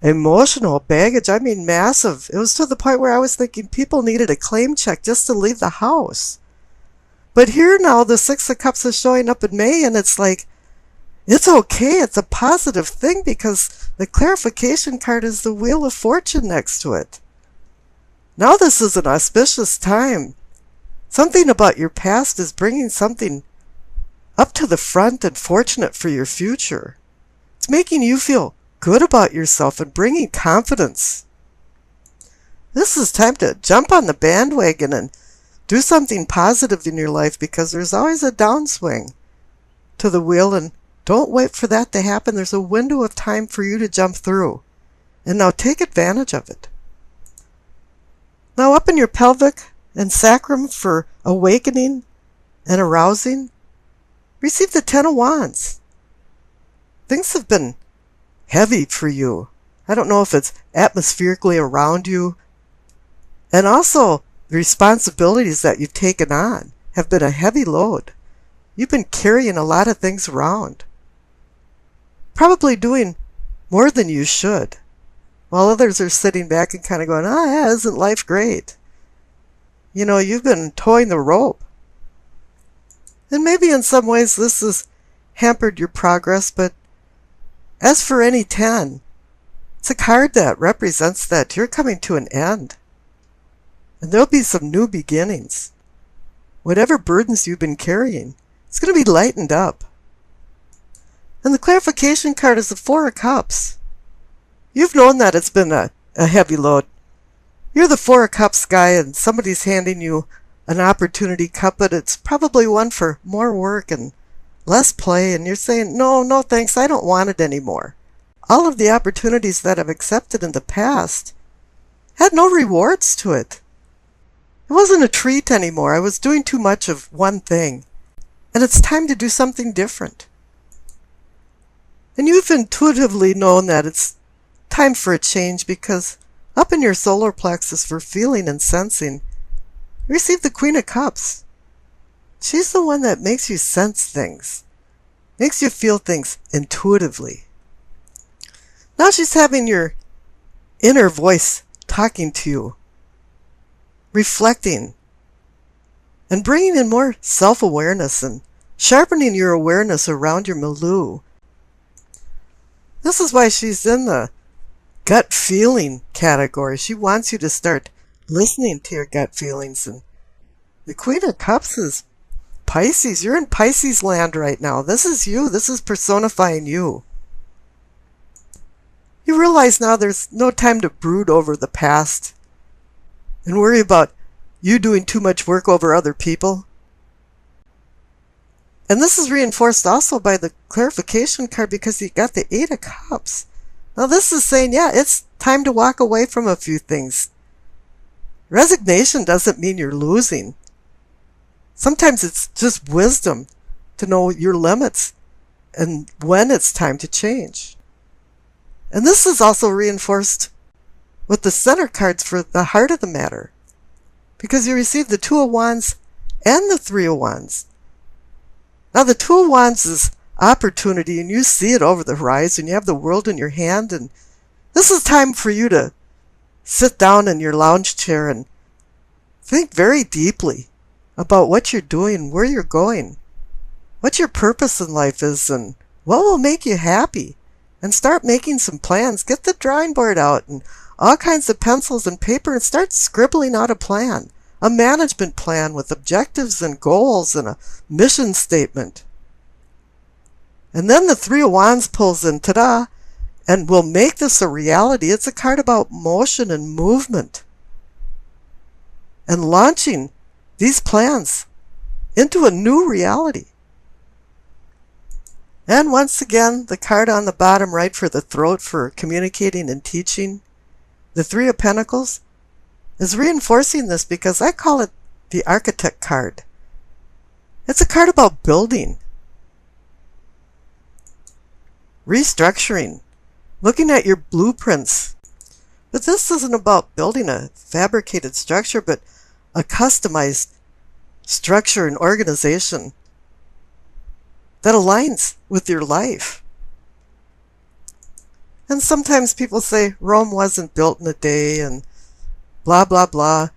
emotional baggage. I mean, massive. It was to the point where I was thinking people needed a claim check just to leave the house. But here now, the Six of Cups is showing up in May, and it's like, it's okay. It's a positive thing because the clarification card is the Wheel of Fortune next to it. Now this is an auspicious time. Something about your past is bringing something up to the front and fortunate for your future. It's making you feel good about yourself and bringing confidence. This is time to jump on the bandwagon and do something positive in your life because there's always a downswing to the wheel, and don't wait for that to happen. There's a window of time for you to jump through. And now take advantage of it. Now up in your pelvic and sacrum for awakening and arousing, receive the Ten of Wands. Things have been heavy for you. I don't know if it's atmospherically around you. And also, the responsibilities that you've taken on have been a heavy load. You've been carrying a lot of things around. Probably doing more than you should, while others are sitting back and kind of going, oh yeah, isn't life great? You know, you've been towing the rope. And maybe in some ways this has hampered your progress, but as for any 10, it's a card that represents that you're coming to an end. And there'll be some new beginnings. Whatever burdens you've been carrying, it's going to be lightened up. And the clarification card is the Four of Cups. You've known that it's been a heavy load. You're the Four of Cups guy and somebody's handing you an opportunity cup, but it's probably one for more work and less play, and you're saying, no thanks, I don't want it anymore. All of the opportunities that I've accepted in the past had no rewards to it. It wasn't a treat anymore. I was doing too much of one thing, and it's time to do something different. And you've intuitively known that it's time for a change because up in your solar plexus for feeling and sensing, you receive the Queen of Cups. She's the one that makes you sense things, makes you feel things intuitively. Now she's having your inner voice talking to you, reflecting, and bringing in more self-awareness and sharpening your awareness around your milieu. This is why she's in the gut feeling category. She wants you to start listening to your gut feelings. And the Queen of Cups is Pisces. You're in Pisces land right now. This is you. This is personifying you. You realize now there's no time to brood over the past and worry about you doing too much work over other people. And this is reinforced also by the clarification card because you got the Eight of Cups. Now this is saying, yeah, it's time to walk away from a few things. Resignation doesn't mean you're losing. Sometimes it's just wisdom to know your limits and when it's time to change. And this is also reinforced with the center cards for the heart of the matter, because you receive the Two of Wands and the Three of Wands. Now the Two of Wands is opportunity, and you see it over the horizon. You have the world in your hand, and this is time for you to sit down in your lounge chair and think very deeply about what you're doing, where you're going, what your purpose in life is, and what will make you happy. And start making some plans. Get the drawing board out and all kinds of pencils and paper and start scribbling out a plan, a management plan with objectives and goals and a mission statement. And then the Three of Wands pulls in, ta-da, and will make this a reality. It's a card about motion and movement and launching these plans into a new reality. And once again, the card on the bottom right for the throat for communicating and teaching, the Three of Pentacles, is reinforcing this because I call it the Architect card. It's a card about building, restructuring, looking at your blueprints. But this isn't about building a fabricated structure, but a customized structure and organization that aligns with your life. And sometimes people say Rome wasn't built in a day and blah, blah, blah.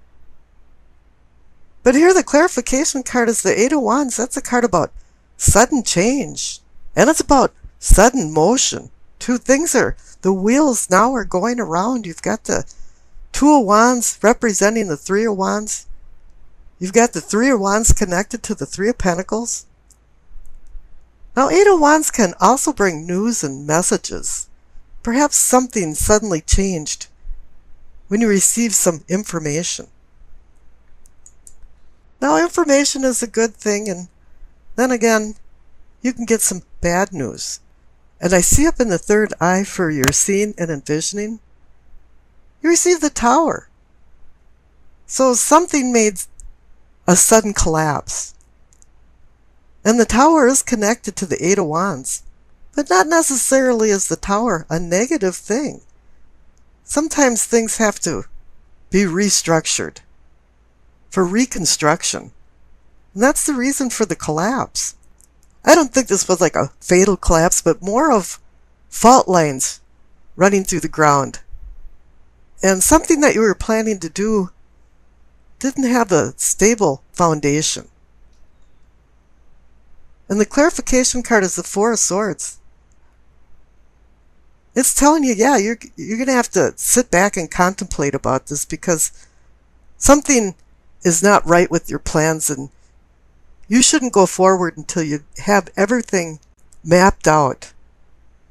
But here the clarification card is the Eight of Wands. That's a card about sudden change. And it's about sudden motion. Two things are, the wheels now are going around. You've got the Two of Wands representing the Three of Wands. You've got the Three of Wands connected to the Three of Pentacles. Now, Eight of Wands can also bring news and messages. Perhaps something suddenly changed when you receive some information. Now, information is a good thing, and then again, you can get some bad news. And I see up in the third eye for your seeing and envisioning, you receive the Tower. So something made a sudden collapse. And the Tower is connected to the Eight of Wands. But not necessarily is the Tower a negative thing. Sometimes things have to be restructured for reconstruction. And that's the reason for the collapse. I don't think this was like a fatal collapse, but more of fault lines running through the ground. And something that you were planning to do didn't have a stable foundation. And the clarification card is the Four of Swords. It's telling you, yeah, you're going to have to sit back and contemplate about this because something is not right with your plans, and you shouldn't go forward until you have everything mapped out.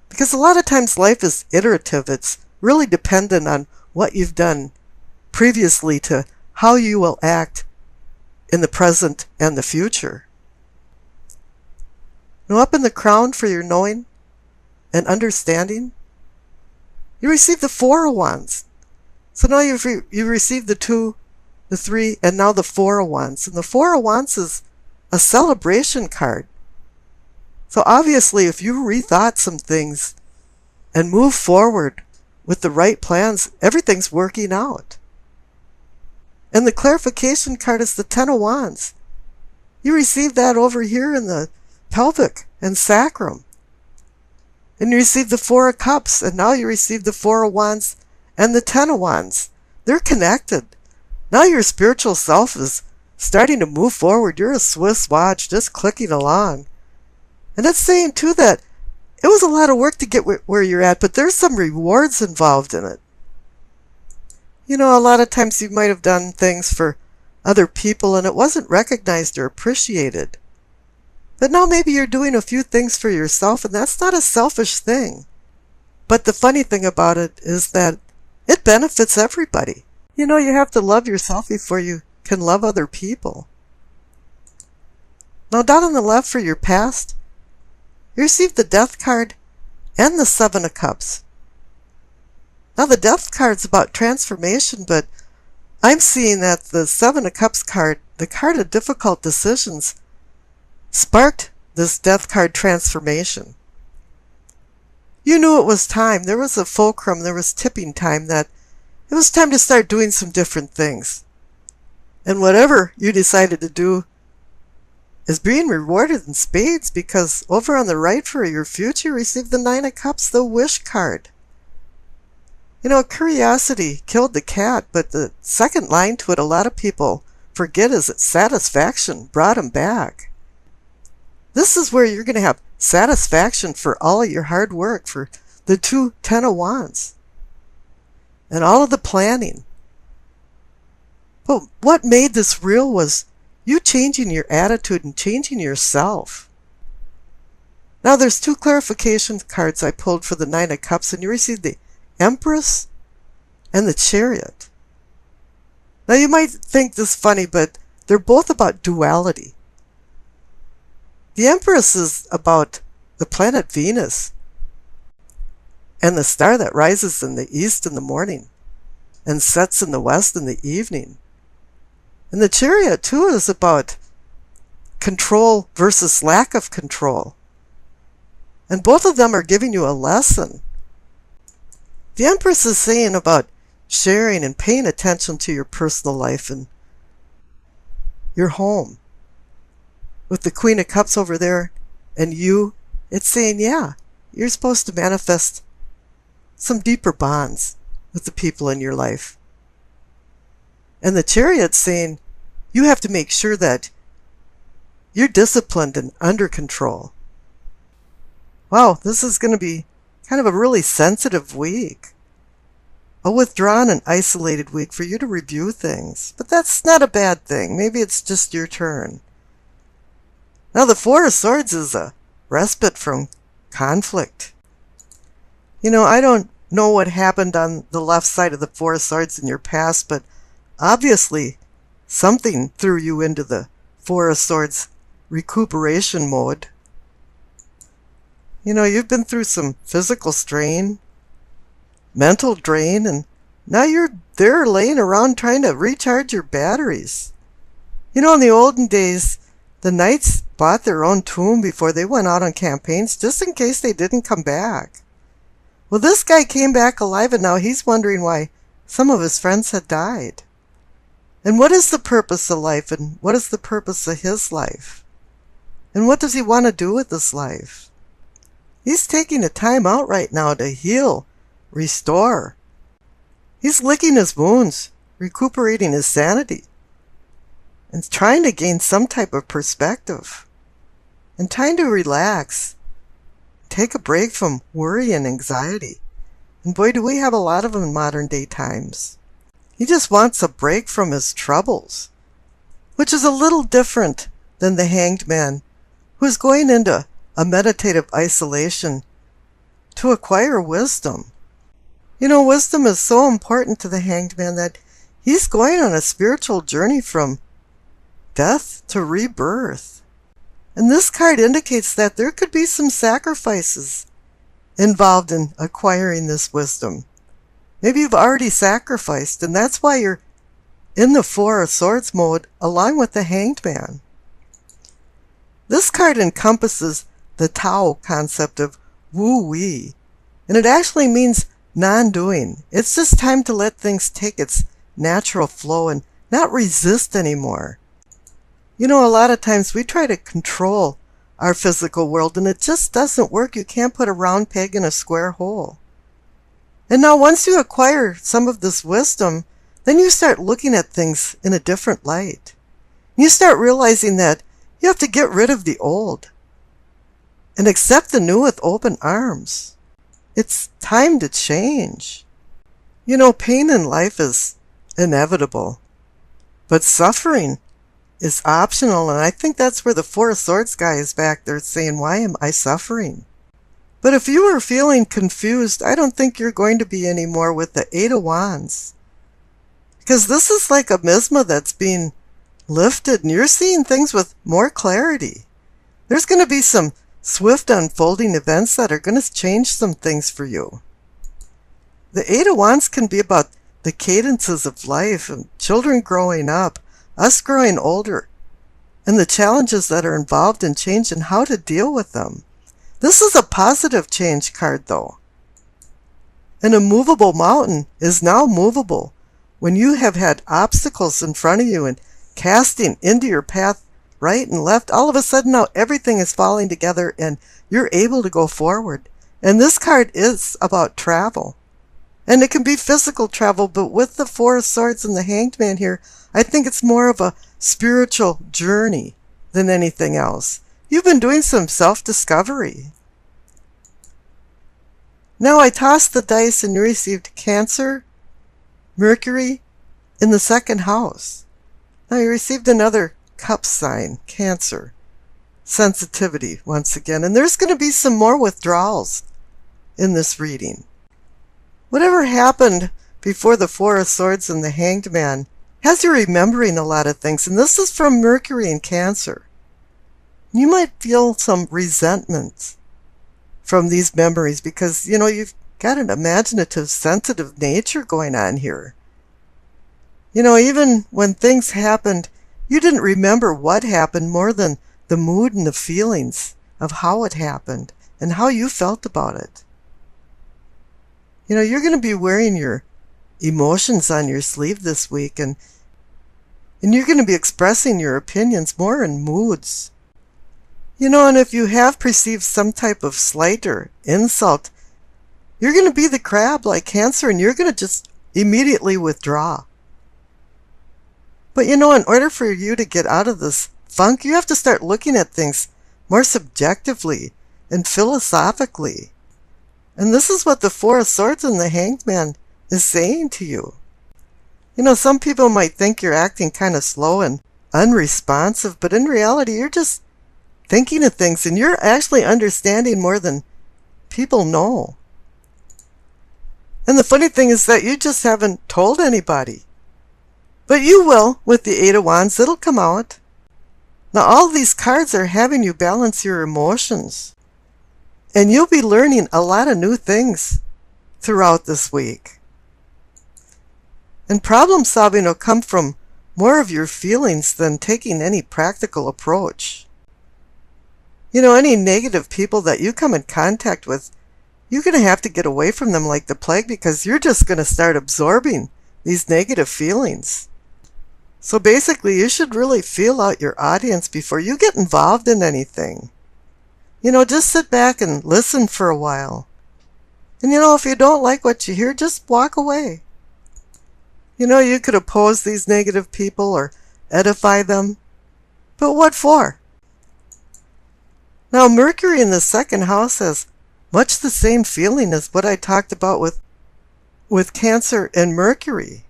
Because a lot of times life is iterative. It's really dependent on what you've done previously to how you will act in the present and the future. Now, up in the crown for your knowing and understanding, you receive the Four of Wands. So now you receive the Two, the Three, and now the Four of Wands. And the Four of Wands is a celebration card. So obviously, if you rethought some things and move forward with the right plans, everything's working out. And the clarification card is the Ten of Wands. You receive that over here in the pelvic and sacrum. And you receive the Four of Cups, and now you receive the Four of Wands and the Ten of Wands. They're connected. Now your spiritual self is starting to move forward. You're a Swiss watch just clicking along. And it's saying, too, that it was a lot of work to get where you're at, but there's some rewards involved in it. You know, a lot of times you might have done things for other people and it wasn't recognized or appreciated. But now maybe you're doing a few things for yourself, and that's not a selfish thing. But the funny thing about it is that it benefits everybody. You know, you have to love yourself before you can love other people. Now, down on the left for your past, you receive the Death card and the Seven of Cups. Now, the Death card's about transformation, but I'm seeing that the Seven of Cups card, the card of difficult decisions, sparked this Death card transformation. You knew it was time. There was a fulcrum, there was tipping time, that it was time to start doing some different things. And whatever you decided to do is being rewarded in spades, because over on the right for your future, you receive the Nine of Cups, the Wish card. You know, curiosity killed the cat, but the second line to it, a lot of people forget, is that satisfaction brought him back. This is where you're going to have satisfaction for all of your hard work, for the two Ten of Wands, and all of the planning. But what made this real was you changing your attitude and changing yourself. Now there's two clarification cards I pulled for the Nine of Cups, and you received the Empress and the Chariot. Now you might think this funny, but they're both about duality. The Empress is about the planet Venus and the star that rises in the east in the morning and sets in the west in the evening. And the Chariot, too, is about control versus lack of control. And both of them are giving you a lesson. The Empress is saying about sharing and paying attention to your personal life and your home. With the Queen of Cups over there and you, it's saying, yeah, you're supposed to manifest some deeper bonds with the people in your life. And the Chariot's saying you have to make sure that you're disciplined and under control. Wow, this is going to be kind of a really sensitive week. A withdrawn and isolated week for you to review things. But that's not a bad thing. Maybe it's just your turn. Now the Four of Swords is a respite from conflict. I don't know what happened on the left side of the Four of Swords in your past, but obviously something threw you into the Four of Swords recuperation mode. You've been through some physical strain, mental drain, and now you're there laying around trying to recharge your batteries. In the olden days, the knights bought their own tomb before they went out on campaigns just in case they didn't come back. Well, this guy came back alive, and now he's wondering why some of his friends had died. And what is the purpose of life, and what is the purpose of his life? And what does he want to do with his life? He's taking a time out right now to heal, restore. He's licking his wounds, recuperating his sanity, and trying to gain some type of perspective, and trying to relax, take a break from worry and anxiety. And boy, do we have a lot of them in modern day times. He just wants a break from his troubles, which is a little different than the Hanged Man, who's going into a meditative isolation to acquire wisdom. Wisdom is so important to the Hanged Man that he's going on a spiritual journey from death to rebirth. And this card indicates that there could be some sacrifices involved in acquiring this wisdom. Maybe you've already sacrificed, and that's why you're in the Four of Swords mode along with the Hanged Man. This card encompasses the Tao concept of wu-wei, and it actually means non-doing. It's just time to let things take its natural flow and not resist anymore. A lot of times we try to control our physical world, and it just doesn't work. You can't put a round peg in a square hole. And now once you acquire some of this wisdom, then you start looking at things in a different light. You start realizing that you have to get rid of the old and accept the new with open arms. It's time to change. Pain in life is inevitable, but suffering is optional, and I think that's where the Four of Swords guy is back there saying, why am I suffering? But if you are feeling confused, I don't think you're going to be anymore with the Eight of Wands. Because this is like a miasma that's being lifted, and you're seeing things with more clarity. There's going to be some swift unfolding events that are going to change some things for you. The Eight of Wands can be about the cadences of life and children growing up, us growing older, and the challenges that are involved in change and how to deal with them. This is a positive change card, though. An immovable mountain is now movable when you have had obstacles in front of you and casting into your path right and left. All of a sudden now everything is falling together and you're able to go forward. And this card is about travel. And it can be physical travel, but with the Four of Swords and the Hanged Man here, I think it's more of a spiritual journey than anything else. You've been doing some self-discovery. Now I tossed the dice and you received Cancer, Mercury in the second house. Now you received another Cup sign, Cancer. Sensitivity once again. And there's going to be some more withdrawals in this reading. Whatever happened before the Four of Swords and the Hanged Man has you remembering a lot of things. And this is from Mercury and Cancer. You might feel some resentment from these memories because, you've got an imaginative, sensitive nature going on here. Even when things happened, you didn't remember what happened more than the mood and the feelings of how it happened and how you felt about it. You're going to be wearing your emotions on your sleeve this week, and you're going to be expressing your opinions more in moods. And if you have perceived some type of slight or insult, You're going to be the crab like Cancer, and you're going to just immediately withdraw. But in order for you to get out of this funk, you have to start looking at things more subjectively and philosophically. And this is what the Four of Swords and the Hanged Man is saying to you. Some people might think you're acting kind of slow and unresponsive, but in reality, you're just thinking of things, and you're actually understanding more than people know. And the funny thing is that you just haven't told anybody. But you will with the Eight of Wands. It'll come out. Now, all these cards are having you balance your emotions. And you'll be learning a lot of new things throughout this week. And problem solving will come from more of your feelings than taking any practical approach. Any negative people that you come in contact with, you're going to have to get away from them like the plague, because you're just going to start absorbing these negative feelings. So basically, you should really feel out your audience before you get involved in anything. Just sit back and listen for a while. And if you don't like what you hear, just walk away. You could oppose these negative people or edify them. But what for? Now, Mercury in the second house has much the same feeling as what I talked about with Cancer and Mercury.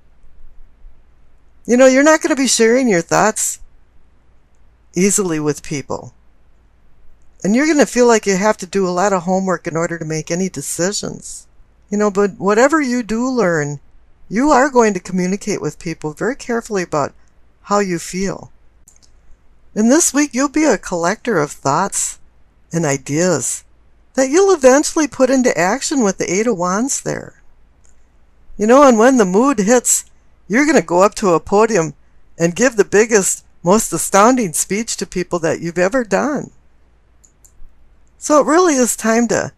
You're not going to be sharing your thoughts easily with people. And you're going to feel like you have to do a lot of homework in order to make any decisions. But whatever you do learn, you are going to communicate with people very carefully about how you feel. And this week, you'll be a collector of thoughts and ideas that you'll eventually put into action with the Eight of Wands there. And when the mood hits, you're going to go up to a podium and give the biggest, most astounding speech to people that you've ever done. So it really is time to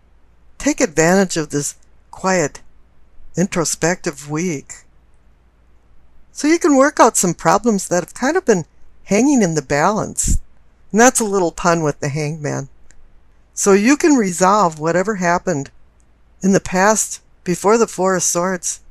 take advantage of this quiet, introspective week, so you can work out some problems that have kind of been hanging in the balance. And that's a little pun with the Hanged Man. So you can resolve whatever happened in the past before the Four of Swords